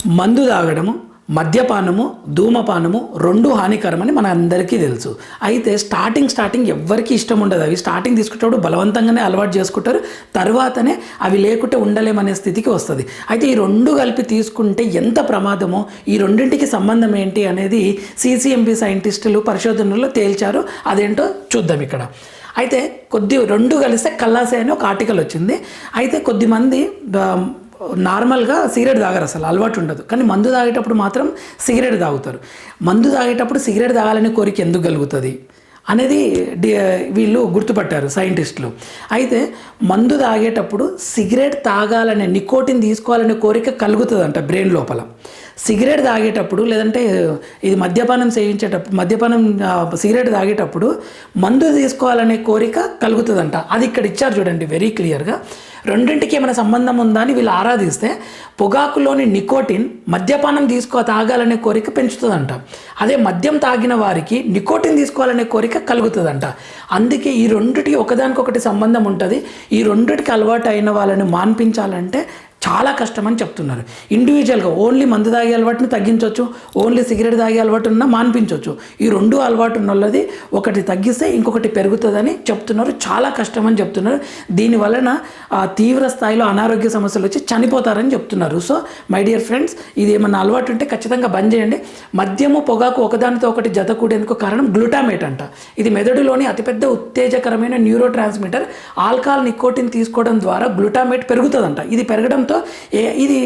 మందు తాగడము, మద్యపానము, ధూమపానము రెండు హానికరమని మన అందరికీ తెలుసు. అయితే స్టార్టింగ్ ఎవ్వరికీ ఇష్టం ఉండదు. అవి స్టార్టింగ్ తీసుకుంటప్పుడు బలవంతంగానే అలవాటు చేసుకుంటారు, తర్వాతనే అవి లేకుంటే ఉండలేమనే స్థితికి వస్తుంది. అయితే ఈ రెండు కలిపి తీసుకుంటే ఎంత ప్రమాదమో, ఈ రెండింటికి సంబంధం ఏంటి అనేది CCMB సైంటిస్టులు పరిశోధనలో తేల్చారు. అదేంటో చూద్దాం ఇక్కడ. అయితే రెండు కలిస్తే కల్లాసే అని ఒక ఆర్టికల్ వచ్చింది. అయితే కొద్దిమంది నార్మల్గా సిగరెట్ తాగరు, అసలు అలవాటు ఉండదు, కానీ మందు తాగేటప్పుడు మాత్రం సిగరెట్ తాగుతారు. మందు తాగేటప్పుడు సిగరెట్ తాగాలనే కోరిక ఎందుకు కలుగుతుంది అనేది వీళ్ళు గుర్తుపట్టారు సైంటిస్టులు. అయితే మందు తాగేటప్పుడు సిగరెట్ తాగాలనే, నికోటిన్ తీసుకోవాలనే కోరిక కలుగుతుందంట బ్రెయిన్ లోపల. సిగరెట్ తాగేటప్పుడు లేదంటే ఇది మద్యపానం సిగరెట్ తాగేటప్పుడు మందు తీసుకోవాలనే కోరిక కలుగుతుందంట. అది ఇక్కడ ఇచ్చారు చూడండి వెరీ క్లియర్గా. రెండింటికి ఏమైనా సంబంధం ఉందా అని వీళ్ళు ఆరాధిస్తే పొగాకులోని నికోటిన్ మద్యపానం తాగాలనే కోరిక పెంచుతుందంట. అదే మద్యం తాగిన వారికి నికోటిన్ తీసుకోవాలనే కోరిక కలుగుతుందంట. అందుకే ఈ రెండిటికి ఒకదానికొకటి సంబంధం ఉంటుంది. ఈ రెండిటికి అలవాటు అయిన వాళ్ళని మాన్పించాలంటే చాలా కష్టమని చెప్తున్నారు. ఇండివిజువల్గా ఓన్లీ మందు తాగే అలవాటుని తగ్గించవచ్చు, ఓన్లీ సిగరెట్ తాగే అలవాటు ఉన్నా మాన్పించవచ్చు. ఈ రెండు అలవాటు ఉన్న వాళ్ళది ఒకటి తగ్గిస్తే ఇంకొకటి పెరుగుతుందని చెప్తున్నారు. చాలా కష్టమని చెప్తున్నారు. దీనివలన తీవ్ర స్థాయిలో అనారోగ్య సమస్యలు వచ్చి చనిపోతారని చెప్తున్నారు. సో మై డియర్ ఫ్రెండ్స్, ఇది ఏమన్నా అలవాటు ఉంటే ఖచ్చితంగా బంద్ చేయండి. మద్యము, పొగాకు ఒకదానితో ఒకటి జత కూడేందుకు కారణం గ్లూటామేట్ అంట. ఇది మెదడులోని అతిపెద్ద ఉత్తేజకరమైన న్యూరో ట్రాన్స్మిటర్. ఆల్కహాల్, నికోటిన్ తీసుకోవడం ద్వారా గ్లూటామేట్ పెరుగుతుందంట. ఇది పెరగడంతో ఇది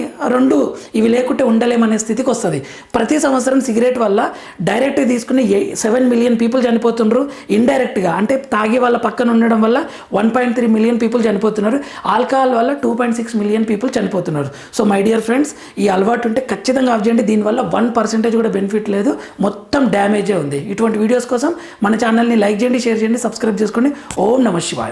ఇవి లేకుంటే ఉండలేమనే స్థితికి వస్తుంది. ప్రతి సంవత్సరం సిగరెట్ వల్ల డైరెక్ట్గా తీసుకుని 7 మిలియన్ పీపుల్ చనిపోతున్నారు. ఇండైరెక్ట్గా అంటే తాగే వాళ్ళ పక్కన ఉండడం వల్ల 1.3 మిలియన్ పీపుల్ చనిపోతున్నారు. ఆల్కహాల్ వల్ల 2.6 మిలియన్ పీపుల్ చనిపోతున్నారు. సో మై డియర్ ఫ్రెండ్స్, ఈ అలవాటు ఉంటే ఖచ్చితంగా ఆఫ్ చేయండి. దీనివల్ల 1% కూడా బెనిఫిట్ లేదు, మొత్తం డ్యామేజే ఉంది. ఇటువంటి వీడియోస్ కోసం మన ఛానల్ని లైక్ చేయండి, షేర్ చేయండి, సబ్స్క్రైబ్ చేసుకోండి. ఓం నమః శివాయ.